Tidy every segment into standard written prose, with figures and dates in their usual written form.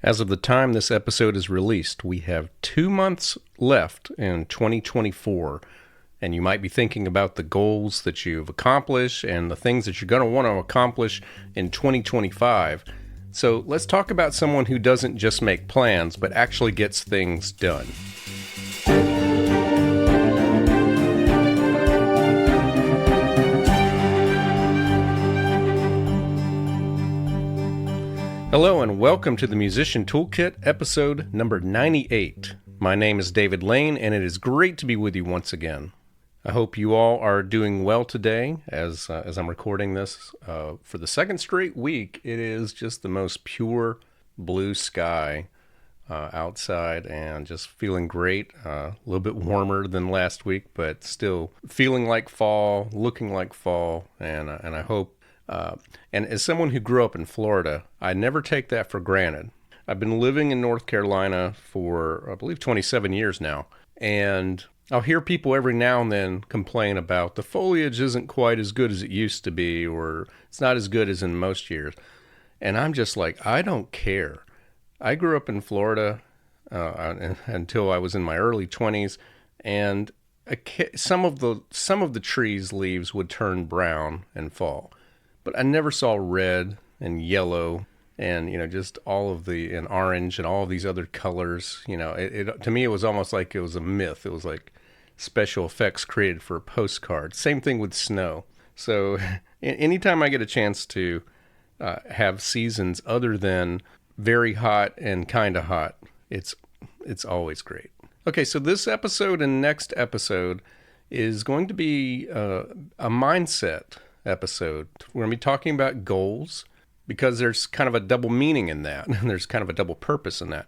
As of the time this episode is released, we have 2 months left in 2024, and you might be thinking about the goals that you've accomplished and the things that you're going to want to accomplish in 2025. So let's talk about someone who doesn't just make plans, but actually gets things done. Hello and welcome to the Musician Toolkit, episode number 98. My name is David Lane, and it is great to be with you once again. I hope you all are doing well today. As I'm recording this for the second straight week, it is just the most pure blue sky outside, and just feeling great. A little bit warmer than last week, but still feeling like fall, looking like fall, and I hope. And as someone who grew up in Florida, I never take that for granted. I've been living in North Carolina for, I believe, 27 years now. And I'll hear people every now and then complain about the foliage isn't quite as good as it used to be, or it's not as good as in most years. And I'm just like, I don't care. I grew up in Florida until I was in my early 20s, and some of the trees' leaves would turn brown and fall. But I never saw red and yellow and, just all of and orange and all of these other colors. To me, it was almost like it was a myth. It was like special effects created for a postcard. Same thing with snow. So anytime I get a chance to have seasons other than very hot and kind of hot, it's always great. Okay, so this episode and next episode is going to be a mindset episode. We're going to be talking about goals because there's kind of a double meaning in that, and there's kind of a double purpose in that.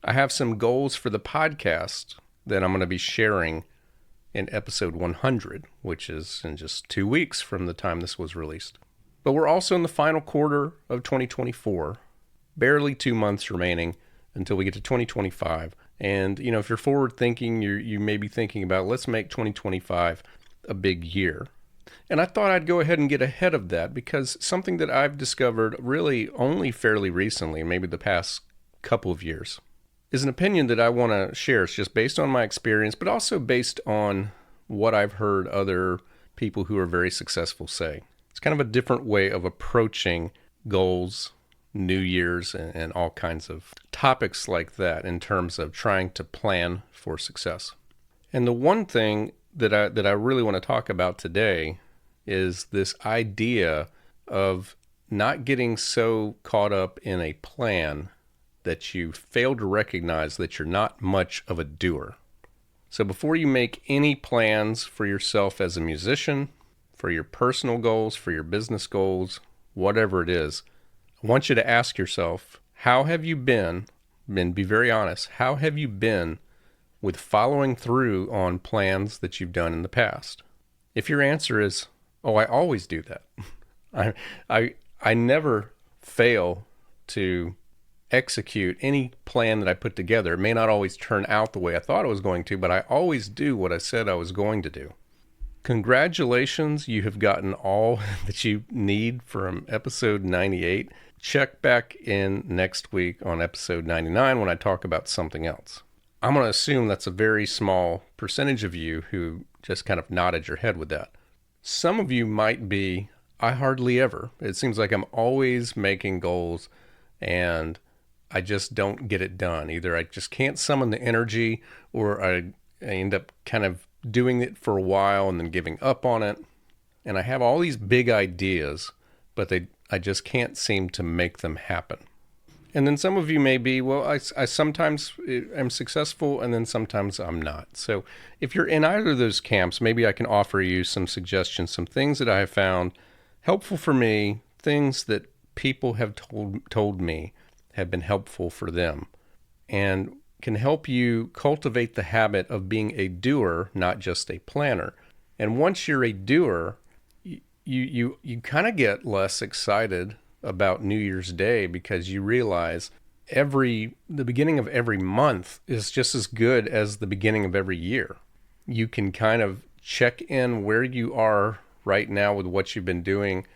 I have some goals for the podcast that I'm going to be sharing in episode 100, which is in just 2 weeks from the time this was released. But we're also in the final quarter of 2024, barely 2 months remaining until we get to 2025. And, if you're forward thinking, you may be thinking about, let's make 2025 a big year. And I thought I'd go ahead and get ahead of that because something that I've discovered really only fairly recently, maybe the past couple of years, is an opinion that I want to share. It's just based on my experience, but also based on what I've heard other people who are very successful say. It's kind of a different way of approaching goals, New Year's, and all kinds of topics like that in terms of trying to plan for success. And the one thing that I really want to talk about today is this idea of not getting so caught up in a plan that you fail to recognize that you're not much of a doer. So before you make any plans for yourself as a musician, for your personal goals, for your business goals, whatever it is, I want you to ask yourself, how have you been, and be very honest, how have you been with following through on plans that you've done in the past? If your answer is, oh, I always do that. I never fail to execute any plan that I put together. It may not always turn out the way I thought it was going to, but I always do what I said I was going to do. Congratulations, you have gotten all that you need from episode 98. Check back in next week on episode 99 when I talk about something else. I'm going to assume that's a very small percentage of you who just kind of nodded your head with that. Some of you might be, I hardly ever. It seems like I'm always making goals and I just don't get it done. Either I just can't summon the energy, or I end up kind of doing it for a while and then giving up on it. And I have all these big ideas, but I just can't seem to make them happen. And then some of you may be, well, I sometimes am successful and then sometimes I'm not. So if you're in either of those camps, maybe I can offer you some suggestions, some things that I have found helpful for me, things that people have told me have been helpful for them, and can help you cultivate the habit of being a doer, not just a planner. And once you're a doer, you kind of get less excited about New Year's Day because you realize the beginning of every month is just as good as the beginning of every year. You can kind of check in where you are right now with what you've been doing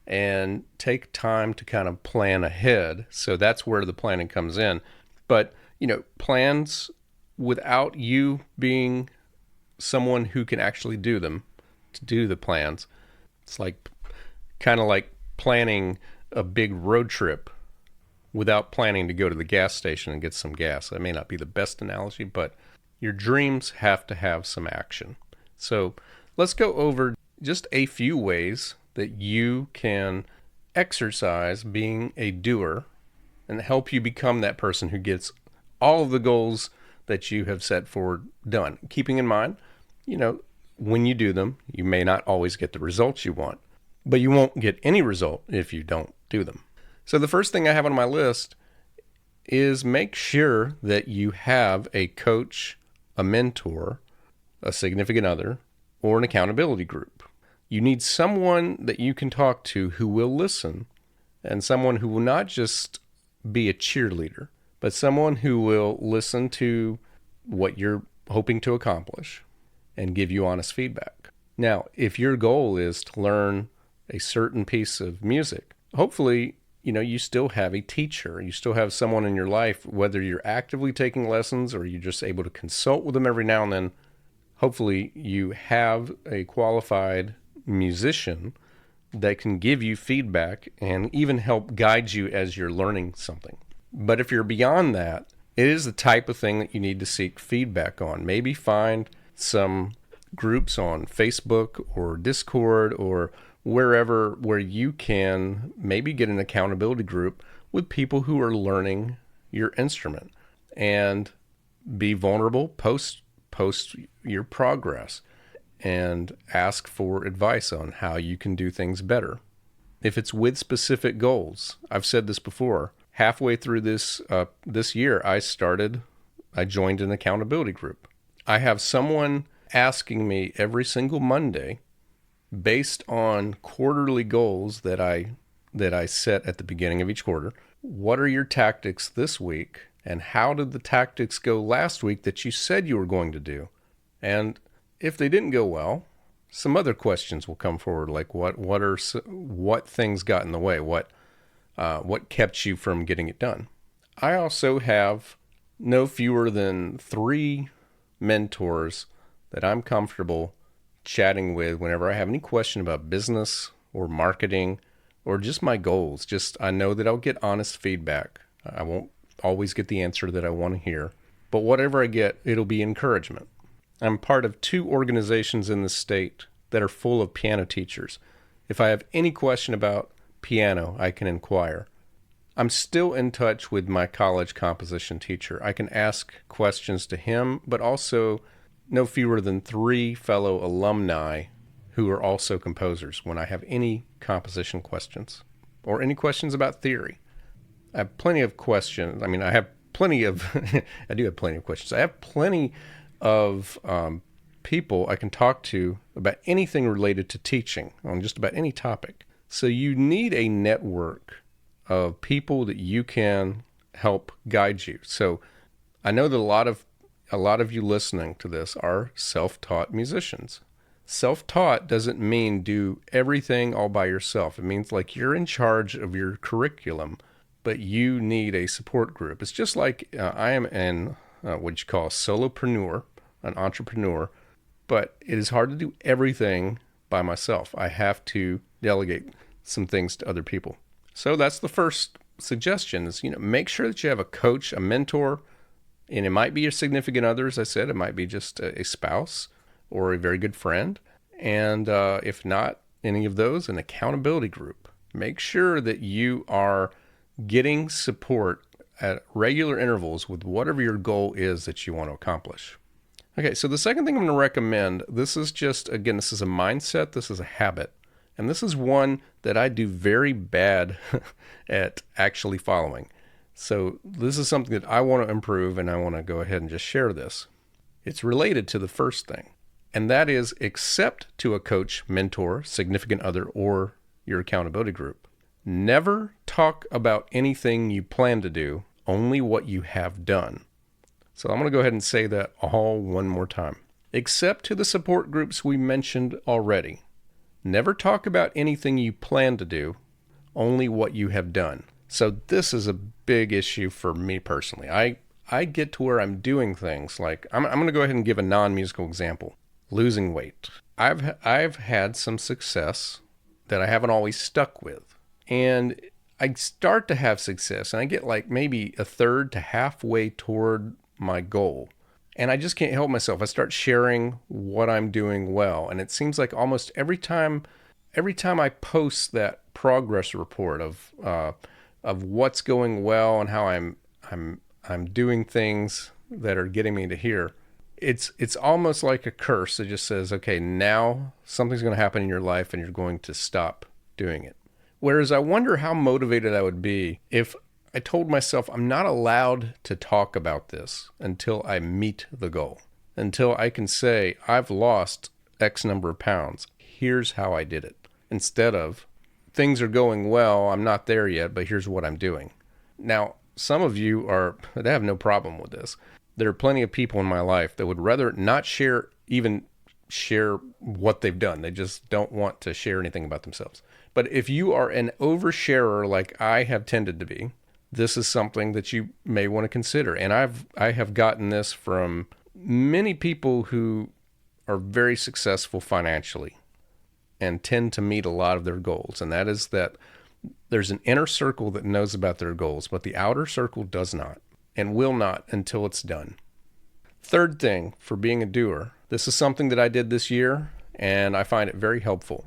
and take time to kind of plan ahead. So that's where the planning comes in. But, plans without you being someone who can actually do them, to do the plans, it's like kind of like planning a big road trip without planning to go to the gas station and get some gas. That may not be the best analogy, but your dreams have to have some action. So let's go over just a few ways that you can exercise being a doer and help you become that person who gets all of the goals that you have set forward done. Keeping in mind, when you do them, you may not always get the results you want, but you won't get any result if you don't do them. So the first thing I have on my list is make sure that you have a coach, a mentor, a significant other, or an accountability group. You need someone that you can talk to who will listen, and someone who will not just be a cheerleader, but someone who will listen to what you're hoping to accomplish and give you honest feedback. Now, if your goal is to learn a certain piece of music, hopefully, you still have a teacher. You still have someone in your life, whether you're actively taking lessons or you're just able to consult with them every now and then. Hopefully, you have a qualified musician that can give you feedback and even help guide you as you're learning something. But if you're beyond that, it is the type of thing that you need to seek feedback on. Maybe find some groups on Facebook or Discord or wherever where you can maybe get an accountability group with people who are learning your instrument, and be vulnerable, post your progress, and ask for advice on how you can do things better. If it's with specific goals, I've said this before, halfway through this year, I joined an accountability group. I have someone asking me every single Monday, based on quarterly goals that I set at the beginning of each quarter, what are your tactics this week, and how did the tactics go last week that you said you were going to do? And if they didn't go well, some other questions will come forward, like what things got in the way, what kept you from getting it done. I also have no fewer than 3 mentors that I'm comfortable chatting with whenever I have any question about business or marketing or just my goals. I know that I'll get honest feedback. I won't always get the answer that I want to hear, but whatever I get, it'll be encouragement. I'm part of 2 organizations in the state that are full of piano teachers. If I have any question about piano, I can inquire. I'm still in touch with my college composition teacher. I can ask questions to him, but also no fewer than 3 fellow alumni who are also composers when I have any composition questions or any questions about theory. I have plenty of questions. I do have plenty of questions. I have plenty of people I can talk to about anything related to teaching on just about any topic. So you need a network of people that you can help guide you. So I know that a lot of you listening to this are self-taught musicians. Self-taught doesn't mean do everything all by yourself. It means like you're in charge of your curriculum, but you need a support group. It's just like I am what you call a solopreneur, an entrepreneur, but it is hard to do everything by myself. I have to delegate some things to other people. So that's the first suggestion is, make sure that you have a coach, a mentor, and it might be your significant other, as I said. It might be just a spouse or a very good friend. And if not any of those, an accountability group. Make sure that you are getting support at regular intervals with whatever your goal is that you want to accomplish. Okay, so the second thing I'm going to recommend, this is a mindset, this is a habit. And this is one that I do very bad at actually following. So this is something that I want to improve, and I want to go ahead and just share this. It's related to the first thing, and that is accept to a coach, mentor, significant other, or your accountability group. Never talk about anything you plan to do, only what you have done. So I'm going to go ahead and say that all one more time. Accept to the support groups we mentioned already. Never talk about anything you plan to do, only what you have done. So this is a big issue for me personally. I get to where I'm doing things like, I'm going to go ahead and give a non-musical example. Losing weight. I've had some success that I haven't always stuck with. And I start to have success and I get like maybe a third to halfway toward my goal. And I just can't help myself. I start sharing what I'm doing well. And it seems like almost every time I post that progress report of what's going well and how I'm doing things that are getting me to here, it's almost like a curse that just says, okay, now something's going to happen in your life and you're going to stop doing it. Whereas I wonder how motivated I would be if I told myself I'm not allowed to talk about this until I meet the goal, until I can say I've lost X number of pounds. Here's how I did it. Instead of things are going well, I'm not there yet, but here's what I'm doing. Now, some of you they have no problem with this. There are plenty of people in my life that would rather not share what they've done. They just don't want to share anything about themselves. But if you are an oversharer like I have tended to be, this is something that you may want to consider. And I have gotten this from many people who are very successful financially and tend to meet a lot of their goals. And that is that there's an inner circle that knows about their goals, but the outer circle does not and will not until it's done. Third thing for being a doer, this is something that I did this year, and I find it very helpful.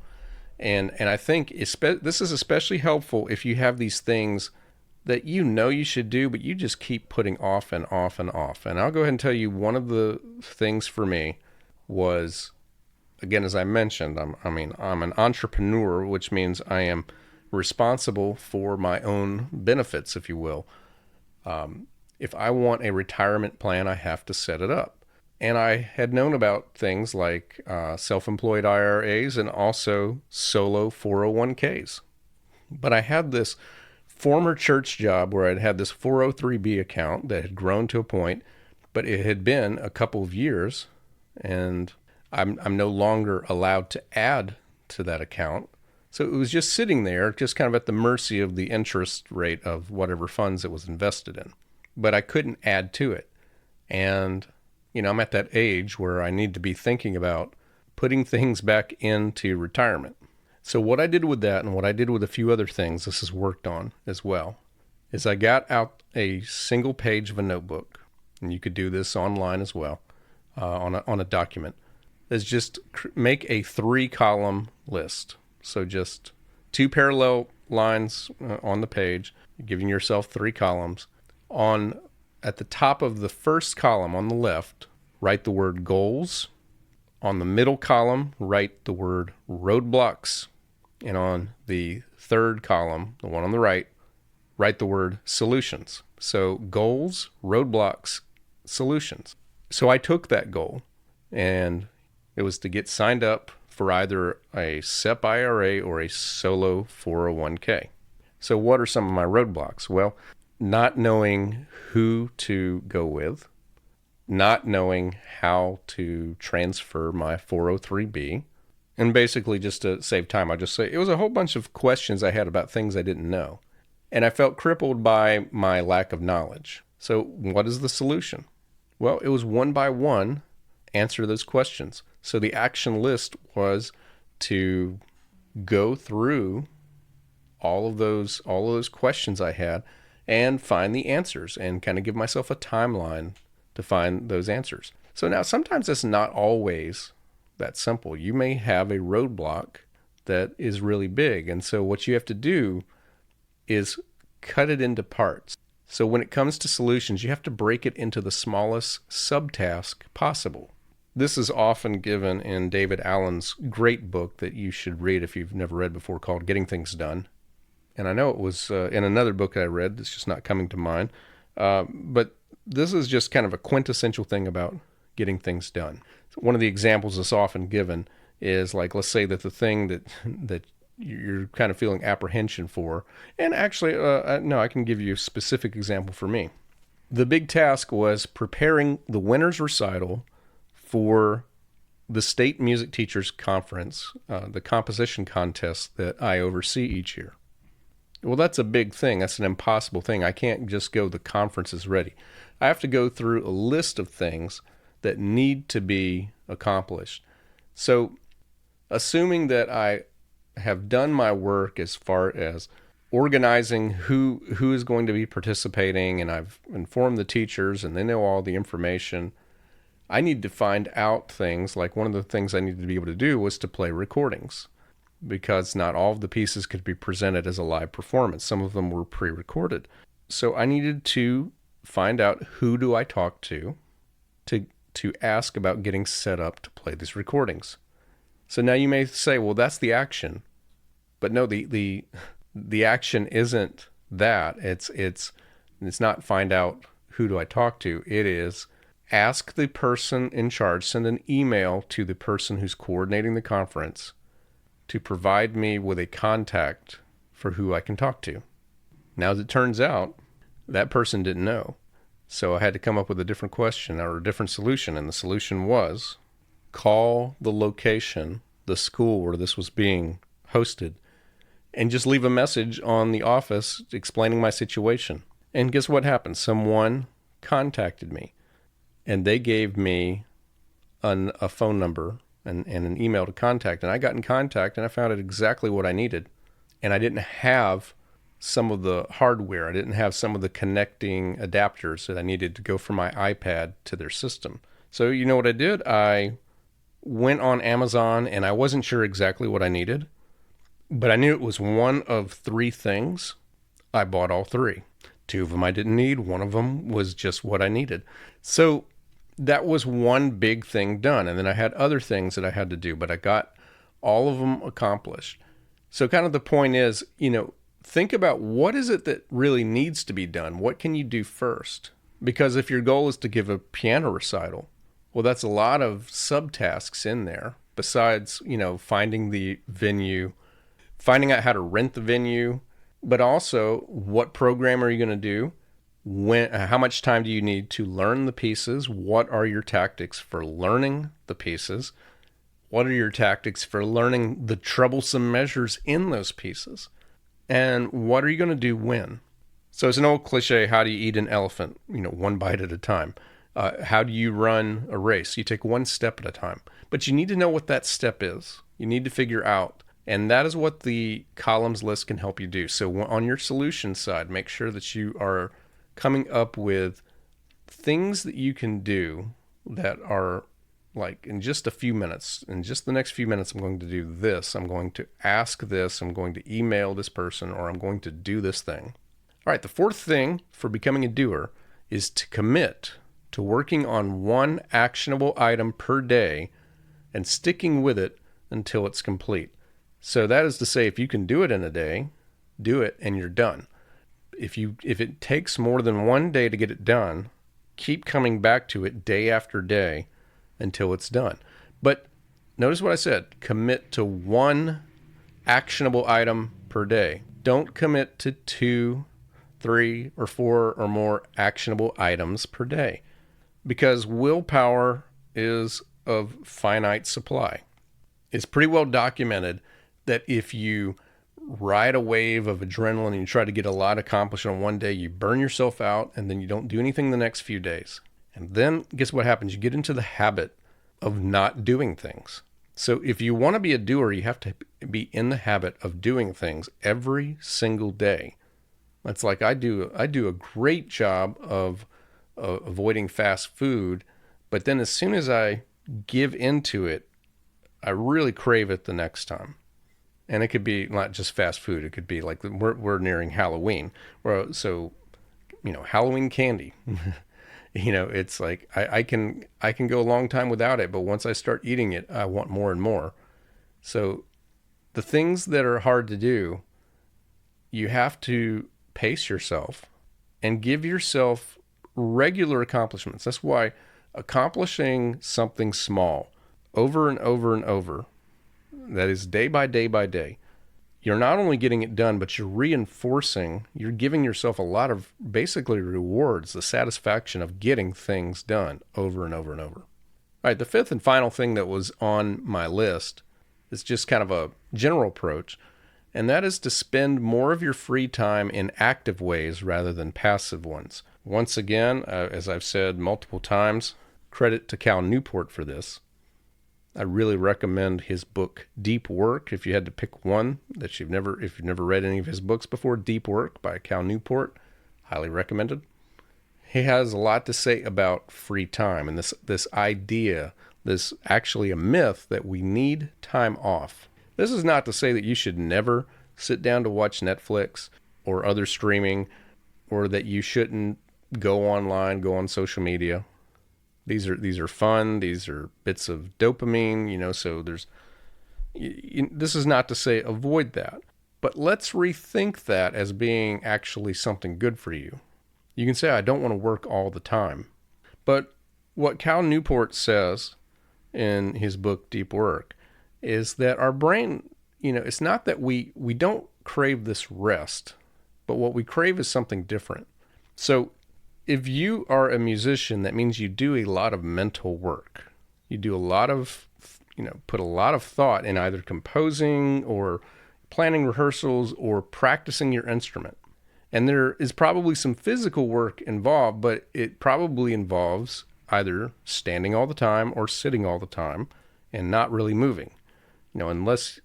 And I think this is especially helpful if you have these things that you know you should do, but you just keep putting off and off and off. And I'll go ahead and tell you one of the things for me was, again, as I mentioned, I'm an entrepreneur, which means I am responsible for my own benefits, if you will. If I want a retirement plan, I have to set it up. And I had known about things like self-employed IRAs and also solo 401ks. But I had this former church job where I'd had this 403b account that had grown to a point, but it had been a couple of years, and I'm no longer allowed to add to that account. So it was just sitting there, just kind of at the mercy of the interest rate of whatever funds it was invested in. But I couldn't add to it. And I'm at that age where I need to be thinking about putting things back into retirement. So what I did with that, and what I did with a few other things this has worked on as well, is I got out a single page of a notebook, and you could do this online as well, on a document, is just make a 3-column list. So just 2 parallel lines on the page, giving yourself 3 columns. At the top of the first column on the left, write the word goals. On the middle column, write the word roadblocks. And on the third column, the one on the right, write the word solutions. So goals, roadblocks, solutions. So I took that goal, and it was to get signed up for either a SEP IRA or a solo 401k. So what are some of my roadblocks? Well, not knowing who to go with, not knowing how to transfer my 403b, and basically just to save time, I'll just say it was a whole bunch of questions I had about things I didn't know. And I felt crippled by my lack of knowledge. So what is the solution? Well, it was one by one, answer those questions. So the action list was to go through all of those questions I had and find the answers and kind of give myself a timeline to find those answers. So now sometimes it's not always that simple. You may have a roadblock that is really big. And so what you have to do is cut it into parts. So when it comes to solutions, you have to break it into the smallest subtask possible. This is often given in David Allen's great book that you should read if you've never read before, called Getting Things Done. And I know it was in another book I read that's just not coming to mind. But this is just kind of a quintessential thing about getting things done. So one of the examples that's often given is, like, let's say that the thing that you're kind of feeling apprehension for, and actually, no, I can give you a specific example for me. The big task was preparing the winner's recital for the State Music Teachers Conference, the composition contest that I oversee each year. Well, that's a big thing. That's an impossible thing. I can't just go, the conference is ready. I have to go through a list of things that need to be accomplished. So, assuming that I have done my work as far as organizing who is going to be participating, and I've informed the teachers and they know all the information, I need to find out things. Like, one of the things I needed to be able to do was to play recordings, because not all of the pieces could be presented as a live performance. Some of them were pre-recorded. So I needed to find out, who do I talk to ask about getting set up to play these recordings. So now you may say, well, that's the action. But no, the action isn't that. It's not find out who do I talk to. It is ask the person in charge, send an email to the person who's coordinating the conference to provide me with a contact for who I can talk to. Now, as it turns out, that person didn't know. So I had to come up with a different question or a different solution. And the solution was call the location, the school where this was being hosted, and just leave a message on the office explaining my situation. And guess what happened? Someone contacted me, and they gave me a phone number and an email to contact. And I got in contact, and I found out exactly what I needed. And I didn't have some of the hardware. I didn't have some of the connecting adapters that I needed to go from my iPad to their system. So you know what I did? I went on Amazon, and I wasn't sure exactly what I needed, but I knew it was one of 3 things. I bought all 3. 2 of them I didn't need. One of them was just what I needed. So that was one big thing done. And then I had other things that I had to do, but I got all of them accomplished. So kind of the point is, think about, what is it that really needs to be done? What can you do first? Because if your goal is to give a piano recital, well, that's a lot of subtasks in there, besides, finding the venue, finding out how to rent the venue, but also, what program are you going to do? How much time do you need to learn the pieces? What are your tactics for learning the pieces? What are your tactics for learning the troublesome measures in those pieces? And what are you going to do when? So it's an old cliche, how do you eat an elephant? One bite at a time. How do you run a race? You take one step at a time. But you need to know what that step is. You need to figure out. And that is what the columns list can help you do. So on your solution side, make sure that you are coming up with things that you can do that are like, in just a few minutes, in just the next few minutes, I'm going to do this. I'm going to ask this. I'm going to email this person, or I'm going to do this thing. All right. The 4th thing for becoming a doer is to commit to working on one actionable item per day and sticking with it until it's complete. So that is to say, if you can do it in a day, do it and you're done. If it takes more than one day to get it done, keep coming back to it day after day until it's done. But notice what I said, commit to one actionable item per day. Don't commit to 2, 3, or 4 or more actionable items per day, because willpower is of finite supply. It's pretty well documented that if you ride a wave of adrenaline and you try to get a lot accomplished on one day, you burn yourself out, and then you don't do anything the next few days. And then guess what happens? You get into the habit of not doing things. So if you want to be a doer, you have to be in the habit of doing things every single day. That's like I do a great job of avoiding fast food, but then as soon as I give into it, I really crave it the next time. And it could be not just fast food. It could be like we're nearing Halloween. So, Halloween candy. It's like I can go a long time without it, but once I start eating it, I want more and more. So the things that are hard to do, you have to pace yourself and give yourself regular accomplishments. That's why accomplishing something small over and over and over, that is day by day by day, you're not only getting it done, but you're giving yourself a lot of basically rewards, the satisfaction of getting things done over and over and over. All right, the 5th and final thing that was on my list is just kind of a general approach, and that is to spend more of your free time in active ways rather than passive ones. Once again, as I've said multiple times, credit to Cal Newport for this. I really recommend his book, Deep Work. If you had to pick one that if you've never read any of his books before, Deep Work by Cal Newport, highly recommended. He has a lot to say about free time and this idea, this actually a myth that we need time off. This is not to say that you should never sit down to watch Netflix or other streaming, or that you shouldn't go online, go on social media. These are fun. These are bits of dopamine, so this is not to say avoid that, but let's rethink that as being actually something good for you. You can say, I don't want to work all the time. But what Cal Newport says in his book, Deep Work, is that our brain, it's not that we don't crave this rest, but what we crave is something different. So if you are a musician, that means you do a lot of mental work. You do a lot of, put a lot of thought in either composing or planning rehearsals or practicing your instrument. And there is probably some physical work involved, but it probably involves either standing all the time or sitting all the time and not really moving, unless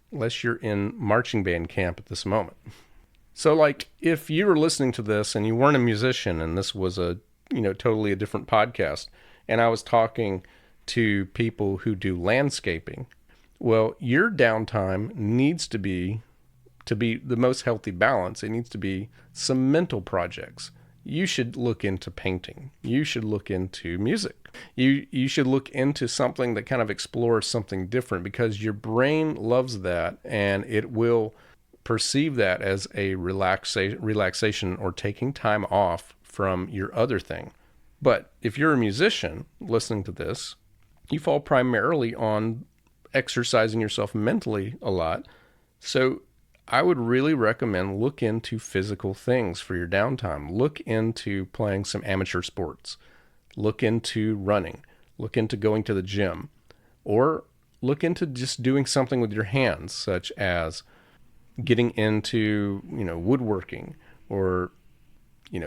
you're in marching band camp at this moment. So if you were listening to this and you weren't a musician and this was totally a different podcast, and I was talking to people who do landscaping, well, your downtime needs to be the most healthy balance. It needs to be some mental projects. You should look into painting. You should look into music. You should look into something that kind of explores something different, because your brain loves that and it will perceive that as a relaxation or taking time off from your other thing. But if you're a musician listening to this, you fall primarily on exercising yourself mentally a lot. So I would really recommend look into physical things for your downtime. Look into playing some amateur sports. Look into running. Look into going to the gym. Or look into just doing something with your hands, such as getting into, woodworking or,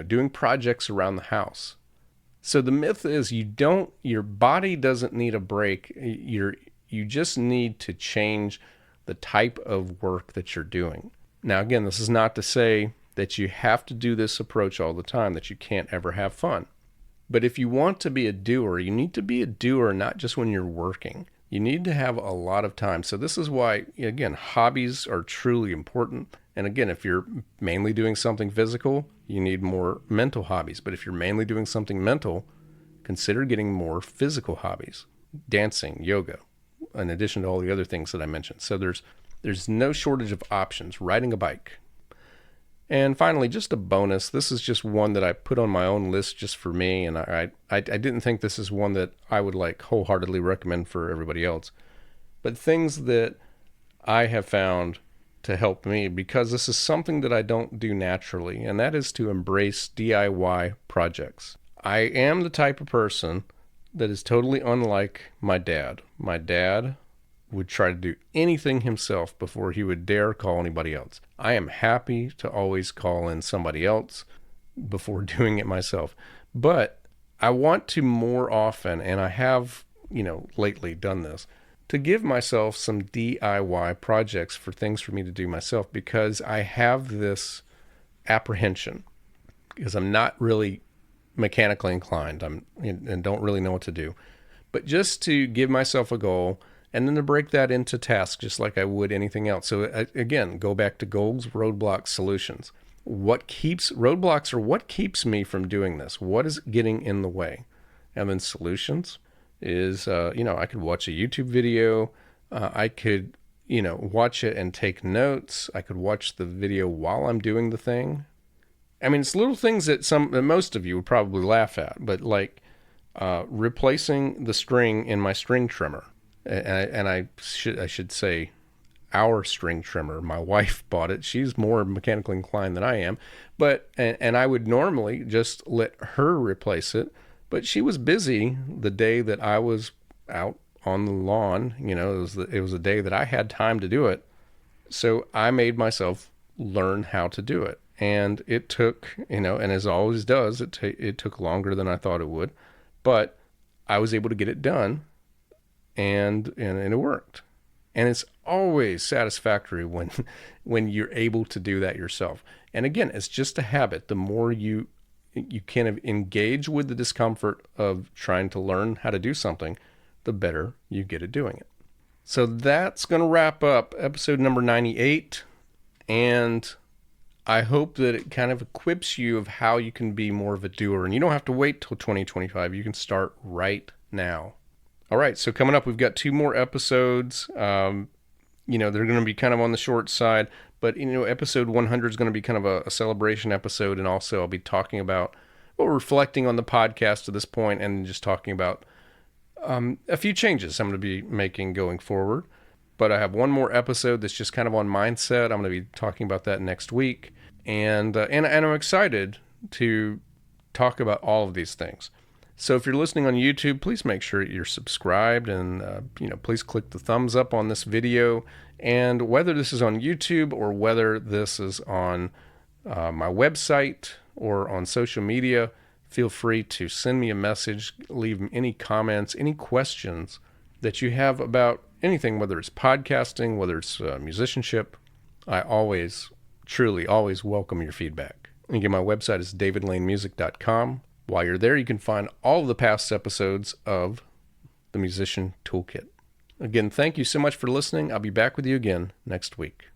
doing projects around the house. So the myth is your body doesn't need a break. You just need to change the type of work that you're doing. Now, again, this is not to say that you have to do this approach all the time, that you can't ever have fun. But if you want to be a doer, you need to be a doer not just when you're working. You need to have a lot of time. So this is why, again, hobbies are truly important. And again, if you're mainly doing something physical, you need more mental hobbies. But if you're mainly doing something mental, consider getting more physical hobbies, dancing, yoga, in addition to all the other things that I mentioned. So there's no shortage of options. Riding a bike. And finally, just a bonus. This is just one that I put on my own list just for me, and I didn't think this is one that I would wholeheartedly recommend for everybody else. But things that I have found to help me, because this is something that I don't do naturally, and that is to embrace DIY projects. I am the type of person that is totally unlike my dad. My dad would try to do anything himself before he would dare call anybody else. I am happy to always call in somebody else before doing it myself. But I want to more often, and I have, lately done this, to give myself some DIY projects for things for me to do myself, because I have this apprehension, because I'm not really mechanically inclined and don't really know what to do. But just to give myself a goal, and then to break that into tasks just like I would anything else. So again, go back to Goals-Roadblocks-Solutions. What keeps me from doing this? What is getting in the way? And then solutions is, I could watch a YouTube video. I could, watch it and take notes. I could watch the video while I'm doing the thing. I mean, it's little things that most of you would probably laugh at, but replacing the string in my string trimmer. And I should say our string trimmer. My wife bought it. She's more mechanically inclined than I am, and I would normally just let her replace it, but she was busy the day that I was out on the lawn. It was a day that I had time to do it, So I made myself learn how to do it. And it took, and as always does, it took longer than I thought it would. But I was able to get it done, and it worked. And it's always satisfactory when when you're able to do that yourself. And again, it's just a habit. The more you kind of engage with the discomfort of trying to learn how to do something, the better you get at doing it. So that's going to wrap up episode number 98. And I hope that it kind of equips you of how you can be more of a doer. And you don't have to wait till 2025. You can start right now. All right, so coming up, we've got 2 more episodes. They're going to be kind of on the short side, but episode 100 is going to be kind of a celebration episode, and also I'll be talking about, reflecting on the podcast to this point, and just talking about a few changes I'm going to be making going forward. But I have one more episode that's just kind of on mindset. I'm going to be talking about that next week, and I'm excited to talk about all of these things. So if you're listening on YouTube, please make sure you're subscribed, and please click the thumbs up on this video. And whether this is on YouTube or whether this is on my website or on social media, feel free to send me a message, leave any comments, any questions that you have about anything, whether it's podcasting, whether it's musicianship. I truly always welcome your feedback. And again, my website is davidlanemusic.com. While you're there, you can find all of the past episodes of the Musician Toolkit. Again, thank you so much for listening. I'll be back with you again next week.